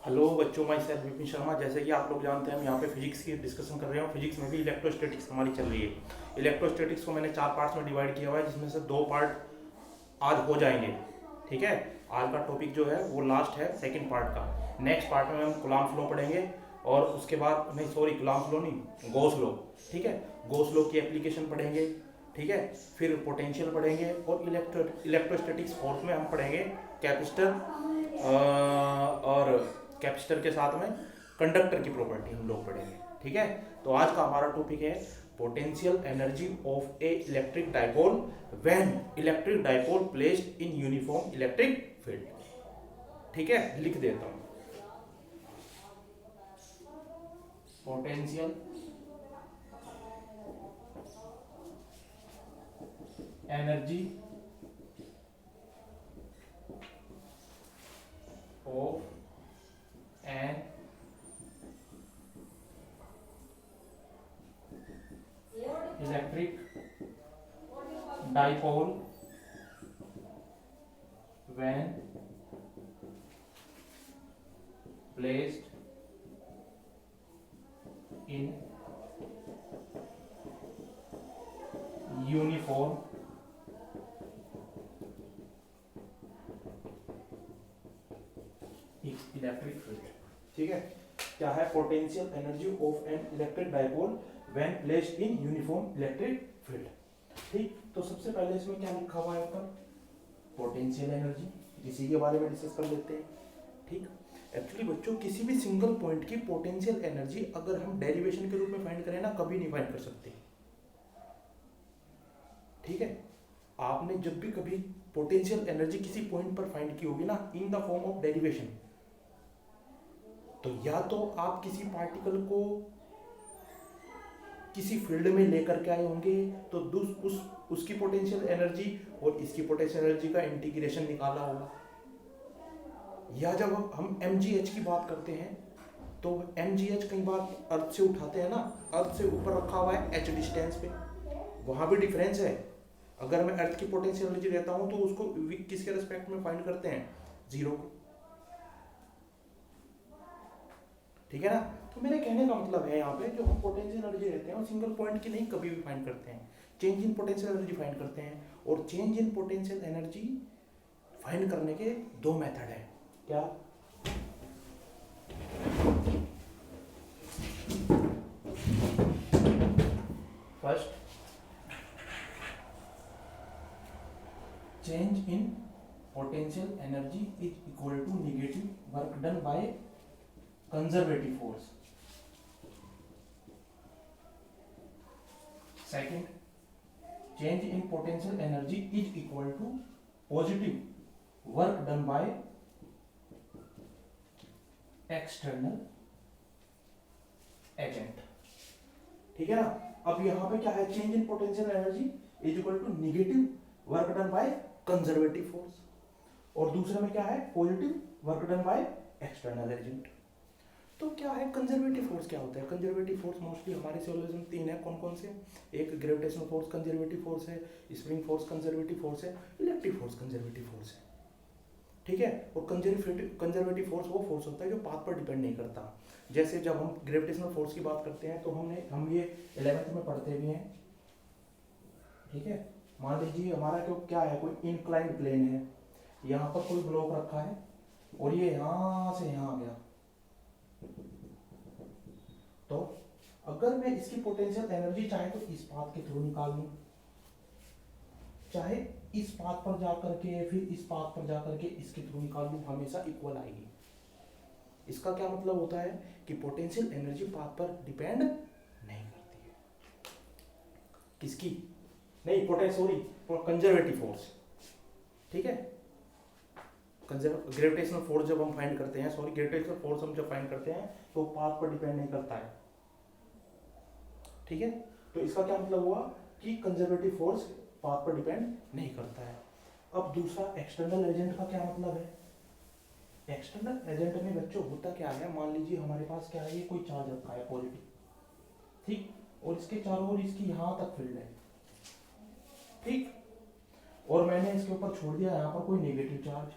Hello बच्चों, मैं sir Vipin Sharma. जैसे कि आप लोग जानते हैं, हम यहाँ पे फिजिक्स की डिस्कशन कर रहे हैं। फिजिक्स में भी इलेक्ट्रोस्टैटिक्स हमारी चल रही है। इलेक्ट्रोस्टैटिक्स को मैंने 4 पार्ट्स में डिवाइड किया हुआ है, जिसमें से 2 पार्ट आज हो जाएंगे। ठीक है। आज का टॉपिक जो है वो लास्ट है, सेकंड पार्ट का। नेक्स्ट पार्ट में हम कूलॉम फ्लो पढ़ेंगे, और उसके बाद नहीं, सॉरी, कूलॉम फ्लो नहीं, गॉस लॉ। ठीक है। गॉस लॉ की एप्लीकेशन पढ़ेंगे। ठीक है। फिर पोटेंशियल पढ़ेंगे, और इलेक्ट्रोस्टैटिक्स फोर्थ में हम पढ़ेंगे कैपेसिटर, और कैपेसिटर के साथ में कंडक्टर की प्रॉपर्टी हम लोग पढ़ेंगे। ठीक है। तो आज का हमारा टॉपिक है potential energy of A electric dipole when electric dipole placed in uniform electric field. ठीक है, लिख देता हूं। Potential energy of an electric dipole when placed in uniform electric field. ठीक है। क्या है potential energy of an electric dipole when placed in uniform electric field. ठीक। तो सबसे पहले इसमें क्या लिखा हुआ है ऊपर? Potential energy. इसी के बारे में डिस्कस कर लेते हैं। ठीक। एक्चुअली बच्चों, किसी भी सिंगल पॉइंट की पोटेंशियल एनर्जी अगर हम डेरिवेशन के रूप में फाइंड करें ना, कभी नहीं फाइंड कर सकते। ठीक है। आपने जब भी कभी पोटेंशियल एनर्जी किसी पॉइंट पर फाइंड की होगी ना, in the form of derivation, तो या तो आप किसी पार्टिकल को किसी फील्ड में लेकर के आए होंगे, तो उसकी पोटेंशियल एनर्जी और इसकी पोटेंशियल एनर्जी का इंटीग्रेशन निकाला होगा। या जब हम mgh की बात करते हैं, तो mgh कई बार अर्थ से उठाते हैं ना, अर्थ से ऊपर रखा हुआ है h डिस्टेंस पे, वहां भी डिफरेंस है। अगर मैं अर्थ की पोटेंशियल एनर्जी लेता हूं तो उसको किसके रेस्पेक्ट में फाइंड करते हैं? 0 को। ठीक है ना। तो मेरे कहने का मतलब है, यहाँ पे जो हम पोटेंशियल एनर्जी लेते हैं वो सिंगल पॉइंट की नहीं, कभी भी फाइंड करते हैं। Change in potential energy find करते हैं, और change in potential energy find करने के 2 मेथड है। क्या? First, change in potential energy is equal to negative work done by conservative force. Second, change in potential energy is equal to positive work done by external agent. ठीक है ना। अब यहां पे क्या है? Change in potential energy is equal to negative work done by conservative force, और दूसरे में क्या है? Positive work done by external agent. तो क्या है कंजर्वेटिव फोर्स? क्या होता है कंजर्वेटिव फोर्स? मोस्टली हमारे सिविलाइजेशन 3 है। कौन कौन से? एक ग्रेविटेशनल फोर्स कंजर्वेटिव फोर्स है, स्प्रिंग फोर्स कंजर्वेटिव फोर्स है, इलेक्ट्रिक फोर्स कंजर्वेटिव फोर्स है। ठीक है। और कंजर्वेटिव फोर्स वो फोर्स होता है जो पाथ पर डिपेंड नहीं करता। जैसे जब हम ग्रेविटेशनल फोर्स की बात करते हैं, तो हम ये 11th में पढ़ते भी हैं। ठीक है। मान लीजिए हमारा क्या है, कोई इंक्लाइंड प्लेन है, यहाँ पर कोई ब्लॉक रखा है, और ये यहां से यहां आ गया, तो अगर मैं इसकी पोटेंशियल एनर्जी चाहे तो इस पाथ के थ्रू निकाल लूं, चाहे इस पाथ पर जाकर के फिर इस पाथ पर जाकर के इसके थ्रू निकाल लूं, हमेशा इक्वल आएगी। इसका क्या मतलब होता है कि पोटेंशियल एनर्जी पाथ पर डिपेंड नहीं करती है। किसकी? नहीं, सॉरी, कंजर्वेटिव फोर्स। ठीक है। ग्रेविटेशनल फोर्स जब हम फाइंड करते हैं, सॉरी, ग्रेविटेशनल फोर्स हम जब फाइंड करते हैं तो पाथ पर डिपेंड नहीं करता है। ठीक है। तो इसका क्या मतलब हुआ कि कंजर्वेटिव फोर्स पाथ पर डिपेंड नहीं करता है। अब दूसरा, एक्सटर्नल एजेंट का क्या मतलब है? एक्सटर्नल एजेंट में बच्चों होता क्या है? मान लीजिए हमारे पास क्या है, ये कोई चार्ज रखा है पॉजिटिव, ठीक, और इसके चारों ओर इसकी यहां तक फील्ड है, ठीक, और मैंने इसके ऊपर छोड़ दिया यहाँ पर कोई नेगेटिव चार्ज,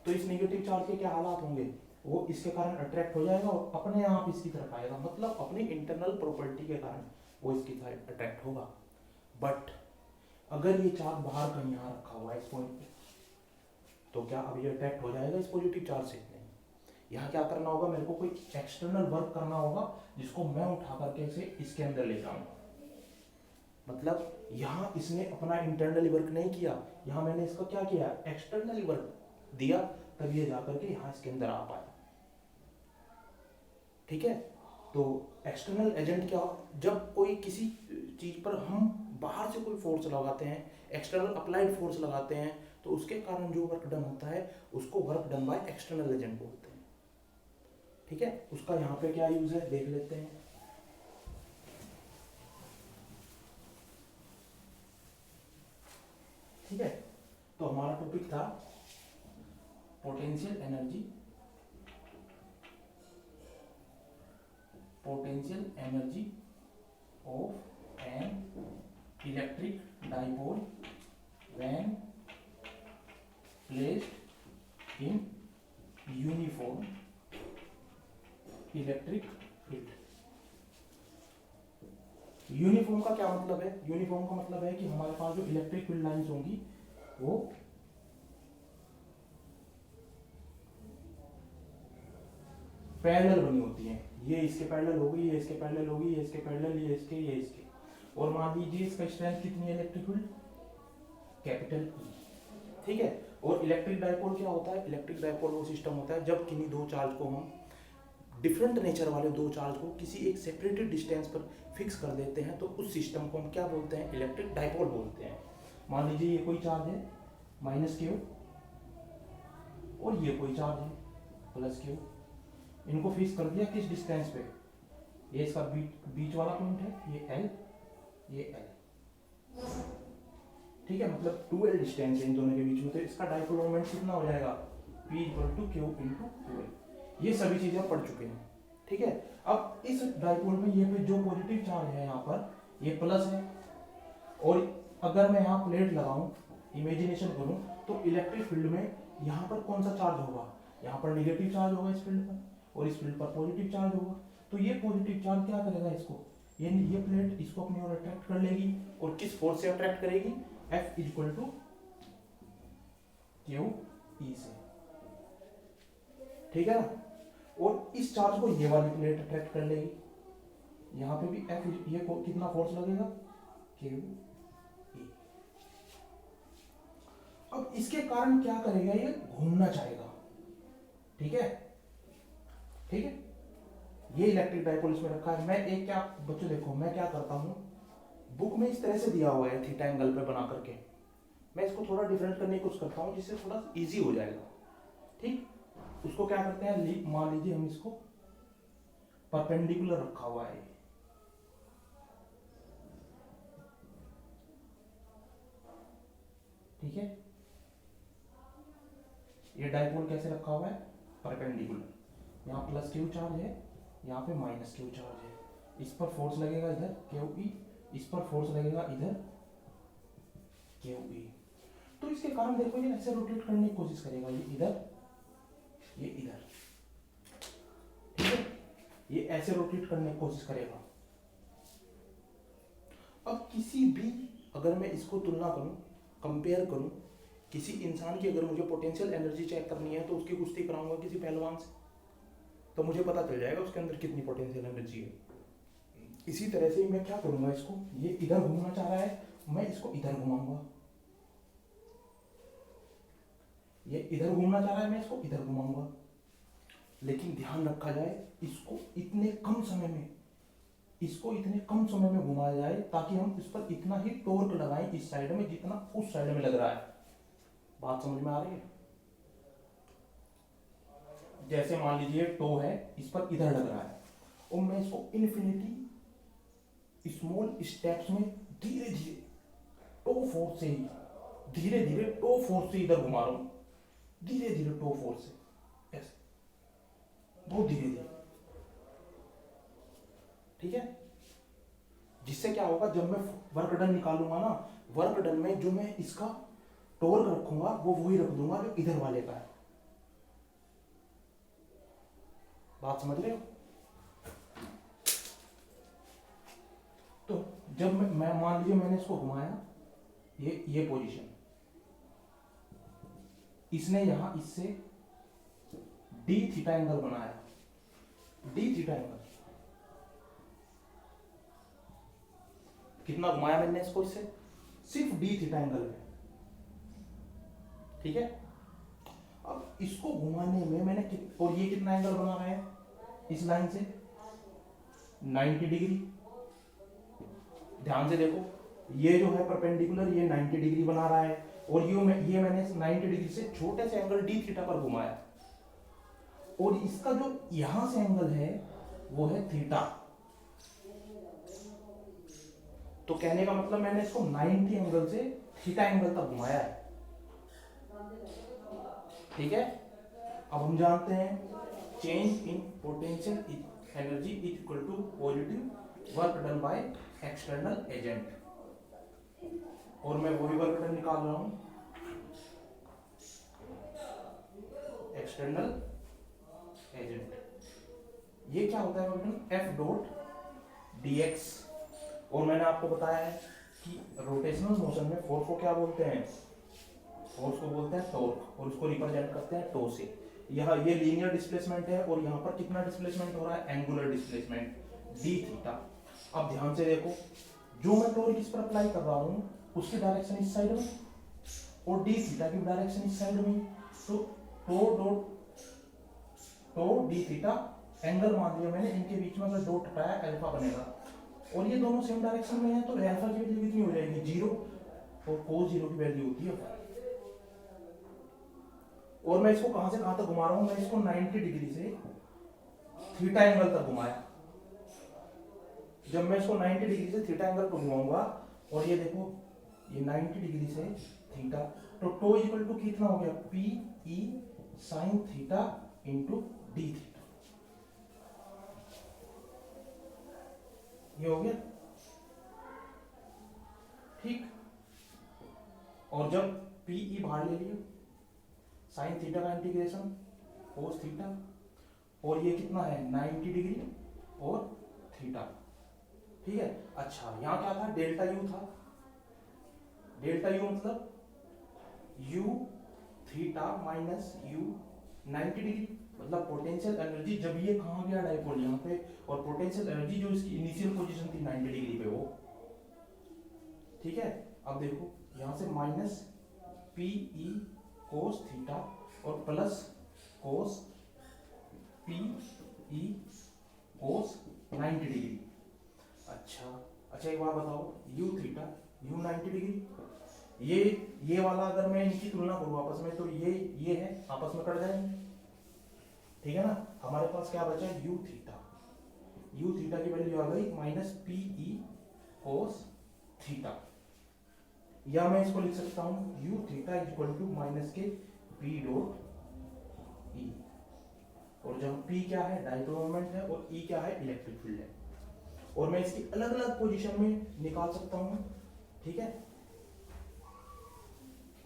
तो इस नेगेटिव चार्ज के क्या हालात होंगे? वो इसके कारण अट्रैक्ट हो जाएगा और अपने आप इसकी तरफ आएगा, मतलब अपनी इंटरनल प्रॉपर्टी के कारण वो इसकी तरफ अट्रैक्ट होगा। बट अगर ये चार्ज बाहर कहीं यहाँ रखा हुआ है इस पॉइंट पे, तो क्या अब ये अट्रैक्ट हो जाएगा इस पॉजिटिव चार्ज से? नहीं। यहाँ क्या करना होगा, मेरे को कोई एक्सटर्नल वर्क करना होगा जिसको मैं उठा करके इसे इसके अंदर ले जाऊंगा। मतलब यहाँ इसने अपना इंटरनली वर्क नहीं किया, यहाँ मैंने इसका क्या किया, एक्सटर्नली वर्क दिया, तब ये जाकर के यहाँ इसके अंदर आ पाया। ठीक है, तो एक्सटर्नल एजेंट क्या, जब कोई किसी चीज पर हम बाहर से कोई फोर्स लगाते हैं, एक्सटर्नल अप्लाइड फोर्स लगाते हैं, तो उसके कारण जो वर्क डन होता है उसको work done by external agent बोलते हैं। ठीक है, उसका यहाँ पे क्या यूज है देख लेते हैं। ठीक है, तो हमारा टॉपिक था potential energy, potential energy of an electric dipole when placed in uniform electric field. Uniform का क्या मतलब है? यूनिफॉर्म का मतलब है कि हमारे पास जो इलेक्ट्रिक फील्ड लाइंस होंगी वो पैरेलल बनी होती हैं। ये इसके पैरेलल होगी, ये इसके पैरेलल होगी, ये इसके पैरेलल, ये इसके। और मान लीजिए इसका स्ट्रेंथ कितनी है इलेक्ट्रिक फील्ड, कैपिटल ई। ठीक है, और इलेक्ट्रिक डाइपोल क्या होता है? इलेक्ट्रिक डाइपोल वो सिस्टम होता है जब किन्हीं दो चार्ज को हम, डिफरेंट नेचर वाले दो चार्ज को किसी एक सेपरेटेड डिस्टेंस पर फिक्स कर देते हैं, तो उस सिस्टम को हम क्या बोलते हैं? इलेक्ट्रिक डाइपोल बोलते हैं। मान लीजिए ये कोई चार्ज है -q और ये कोई चार्ज है +q, इनको फिक्स कर दिया किस डिस्टेंस पे? ये इसका बीच वाला पॉइंट है, ये L, ये L। ठीक है, मतलब 2L डिस्टेंस है इन दोनों के बीच में, तो इसका डाइपोल मोमेंट कितना हो जाएगा? P = Q × 2L। ये सभी चीजें पढ़ चुके हैं। ठीक है, अब इस डाइपोल में ये पे जो पॉजिटिव चार्ज है यहाँ पर, ये प्लस है, और अगर मैं यहाँ प्लेट लगाऊं, इमेजिनेशन करूं, तो इलेक्ट्रिक फील्ड में यहाँ पर कौन सा चार्ज होगा? यहाँ पर नेगेटिव चार्ज होगा इस फील्ड पर, और इस फील्ड पर पॉजिटिव चार्ज होगा। तो ये पॉजिटिव चार्ज क्या करेगा इसको, ये प्लेट इसको अपनी ओर अट्रैक्ट कर लेगी, और किस फोर्स से अट्रैक्ट करेगी? F = QE से। ठीक है ना, और इस चार्ज को ये वाली प्लेट अट्रैक्ट कर लेगी, यहाँ पे भी F, ये कितना फोर्स लगेगा? QE। अब इसके कारण क्या करेगा, ये घूमना चाहेगा। ठीक है, ठीक है, ये इलेक्ट्रिक डाइपोल इसमें रखा है। मैं एक क्या बच्चों देखो, मैं क्या करता हूँ, बुक में इस तरह से दिया हुआ है थीटा एंगल पे बना करके, मैं इसको थोड़ा डिफरेंट करने की कोशिश करता हूँ जिससे थोड़ा इजी हो जाएगा। ठीक, उसको क्या करते हैं, मान लीजिए हम इसको परपेंडिकुलर रखा हुआ है, ठीक है, ये डाइपोल कैसे रखा हुआ है? परपेंडिकुलर। यहाँ +q चार्ज है, यहाँ पे -q चार्ज है, इस पर फोर्स लगेगा इधर QE, इस पर फोर्स लगेगा इधर QE। तो इसके कारण देखो ये ऐसे रोटेट करने की कोशिश करेगा, ये इधर, ये इधर। ठीक है, ये ऐसे रोटेट करने की कोशिश करेगा। अब किसी भी, अगर मैं इसको तुलना करूं, कंपेयर करूं, किसी इंसान की अगर मुझे पोटेंशियल एनर्जी चेक करनी है तो उसकी कुश्ती कराऊंगा किसी पहलवान से, तो मुझे पता चल जाएगा उसके अंदर कितनी पोटेंशियल एनर्जी है। इसी तरह से मैं क्या करूंगा, इसको, ये इधर घूमना चाह रहा है, मैं इसको इधर घुमाऊंगा, ये इधर घूमना चाह रहा है, मैं इसको इधर घुमाऊंगा। लेकिन ध्यान रखा जाए, इसको इतने कम समय में घुमाया जाए ताकि हम इस पर इतना ही टॉर्क लगाएं इस साइड में जितना उस साइड में लग रहा है। बात समझ में आ रही है? जैसे मान लीजिए टो है, इस पर इधर लग रहा है, और मैं इसको इन्फिनिटी स्मॉल स्टेप्स में धीरे धीरे टो फोर्स से ही, धीरे धीरे टो फोर्स से इधर घुमा रहा हूं, धीरे धीरे टो फोर्स से, ऐसे बहुत धीरे धीरे। ठीक है, जिससे क्या होगा, जब मैं वर्क डन निकालूंगा ना, वर्क डन में जो मैं इसका टॉर्क रखूंगा वो वही रख दूंगा जो इधर वाले का है। बात समझ रहे हो? तो जब मैं मान लीजिए मैंने इसको घुमाया, ये पोजीशन, इसने यहां इससे डी थीटा एंगल बनाया, डी थीटा एंगल। कितना घुमाया मैंने इसको, इससे सिर्फ डी थीटा एंगल है, ठीक है। अब इसको घुमाने में मैंने और ये कितना एंगल बना रहा है इस लाइन से, 90 डिग्री। ध्यान से देखो, ये जो है परपेंडिकुलर, ये 90 डिग्री बना रहा है, और ये मैंने 90 डिग्री से छोटे से एंगल डी थीटा पर घुमाया, और इसका जो यहां से एंगल है वो है थीटा। तो कहने का मतलब मैंने इसको 90 एंगल से थीटा एंगल तक घुमाया है, ठीक है। अब हम जानते हैं change in potential energy is equal to positive work done by external agent, और मैं वही वर्क डन निकाल रहा हूं, एक्सटर्नल एजेंट। ये क्या होता है work done, F dot dx. और मैंने आपको बताया है कि रोटेशनल मोशन में फोर्स को क्या बोलते हैं, फोर्स को बोलते हैं टॉर्क, और उसको रिप्रेजेंट करते हैं टो से। यह ये लीनियर डिस्प्लेसमेंट है, और यहाँ पर कितना डिस्प्लेसमेंट हो रहा है, एंगुलर डिस्प्लेसमेंट डी थीटा। अब ध्यान से देखो, जो मैं टॉर्क इस पर अप्लाई कर रहा हूँ उसकी डायरेक्शन इस साइड में, और डी थीटा की डायरेक्शन इस साइड में, तो टो डी थीटा एंगल मान लिया मैंने, इनके बीच में अगर डॉट हटाया अल्फा बनेगा, और ये दोनों सेम डायरेक्शन में है, तो अल्फा की वैल्यू कितनी हो जाएगी, 0, और cos 0 की वैल्यू होती है। और मैं इसको कहां से कहां तक घुमा रहा हूं, मैं इसको 90 डिग्री से थीटा एंगल तक घुमाया। जब मैं इसको 90 डिग्री से थीटा एंगल पर घुमाऊंगा, और ये देखो ये 90 डिग्री से थीटा, तो टो इक्वल टू कितना हो गया, P E sine theta into D theta, ये हो गया, ठीक। और जब पी ई बाहर ले लिया, साइन थीटा का इंटीग्रेशन कोस थीटा, और ये कितना है 90 डिग्री और थीटा, ठीक है। अच्छा, यहां क्या था, डेल्टा यू था, डेल्टा यू मतलब you theta minus you 90 degree, मतलब पोटेंशियल एनर्जी जब ये कहां गया डाइपोल यहाँ पे, और पोटेंशियल एनर्जी जो इसकी इनिशियल पोजीशन थी 90 डिग्री पे वो, ठीक है। अब देखो यहां से minus p E cos theta और प्लस कोस पी ई कोस 90 डिग्री। अच्छा एक बात बताओ, यू थीटा यू 90 डिग्री, ये वाला अगर मैं इनकी तुलना करूं आपस में, तो ये है, आपस में कट जाएंगे, ठीक है ना। हमारे पास क्या बचा है, यू थीटा की वैल्यू आ गई minus p E cos theta, या मैं इसको लिख सकता हूं U theta equal to minus के पी डॉट ई, और जब पी क्या है, डाइपोल मोमेंट है, और ई क्या है, इलेक्ट्रिक फील्ड है, और मैं इसकी अलग अलग पोजीशन में निकाल सकता हूं, ठीक है।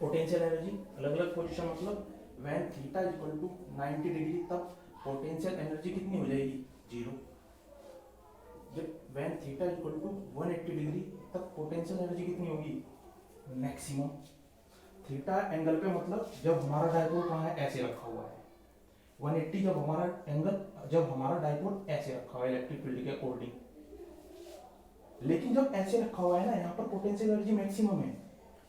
पोटेंशियल एनर्जी अलग अलग पोजीशन, मतलब when theta equal to 90 degree तब पोटेंशियल एनर्जी कितनी हो जाएगी, 0। जब when theta equal to 180 degree तब पोटेंशियल एनर्जी कितनी होगी, मैक्सिमम। थीटा एंगल पे मतलब जब हमारा डाइपोल कहाँ है, ऐसे रखा हुआ है, 180 जब हमारा एंगल, जब हमारा डाइपोल ऐसे रखा हुआ है इलेक्ट्रिक फील्ड के अकॉर्डिंग, लेकिन जब ऐसे रखा हुआ है ना, यहाँ पर पोटेंशियल एनर्जी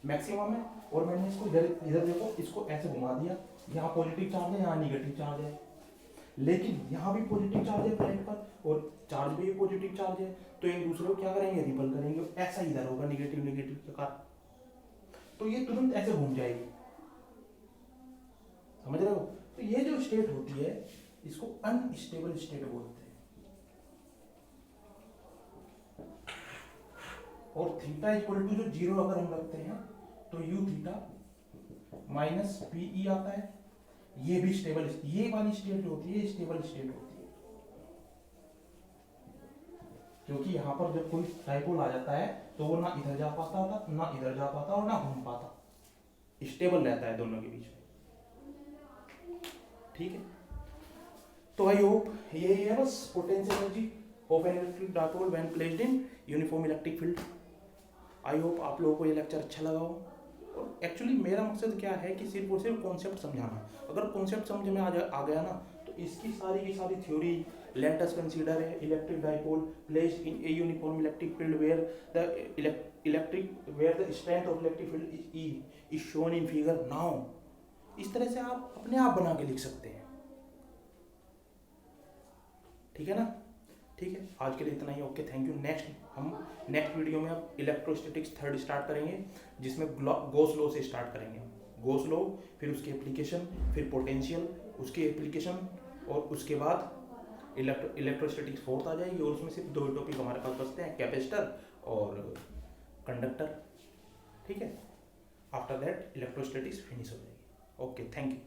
मैक्सिमम है, और मैंने इसको इधर देखो, इसको ऐसे घुमा दिया, यहाँ पॉजिटिव चार्ज है, यहाँ निगेटिव चार्ज है, लेकिन यहाँ भी पॉजिटिव चार्ज है प्लेट पर, और चार्ज भी पॉजिटिव चार्ज है, तो एक दूसरे को क्या करेंगे, रिपल करेंगे, ऐसा इधर होगा निगेटिव के कारण, तो ये तुरंत ऐसे घूम जाएगी, समझ रहे हो। तो ये जो स्टेट होती है इसको अनस्टेबल स्टेट बोलते हैं, और थीटा इक्वल टू जो 0 अगर हम रखते हैं तो यू थीटा माइनस पी ई आता है, ये भी स्टेबल, ये वाली स्टेट होती है स्टेबल स्टेट होती है, क्योंकि यहाँ पर जब कोई डाइपोल आ जाता है तो वो ना इधर जा पाता था, ना इधर जा पाता और ना घूम पाता, स्टेबल रहता है दोनों के बीच में, ठीक है। तो आई होप यही है बस, potential energy of an electric dipole when placed in uniform electric field. I hope आप लोगों को ये लेक्चर अच्छा लगा हो। और एक्चुअली मेरा मकसद क्या है कि सिर्फ और सिर्फ कॉन्सेप्ट समझाना। अगर कॉन्सेप्ट समझ में आ गया ना, तो इसकी सारी की सारी थ्योरी, लेट अस कंसीडर है electric dipole placed in a uniform electric field where the strength of electric field is E is shown in figure now. इस तरह से आप अपने आप बना के लिख सकते हैं। ठीक है ना? ठीक है, आज के लिए इतना ही। Okay, thank you. हम नेक्स्ट वीडियो में अब इलेक्ट्रोस्टैटिक्स थर्ड स्टार्ट करेंगे, जिसमें गॉस लॉ से स्टार्ट करेंगे। गॉस लॉ, फिर उसकी एप्लीकेशन, फिर पोटेंशियल, उसकी एप्लीकेशन, और उसके बाद इलेक्ट्रोस्टैटिक्स फोर्थ आ जाएगी। और उसमें सिर्फ 2 टॉपिक हमारे पास बचते हैं, कैपेसिटर और कंडक्टर। ठीक है, आफ्टर दैट इलेक्ट्रोस्टैटिक्स फिनिश हो जाएगी। Okay, thank you.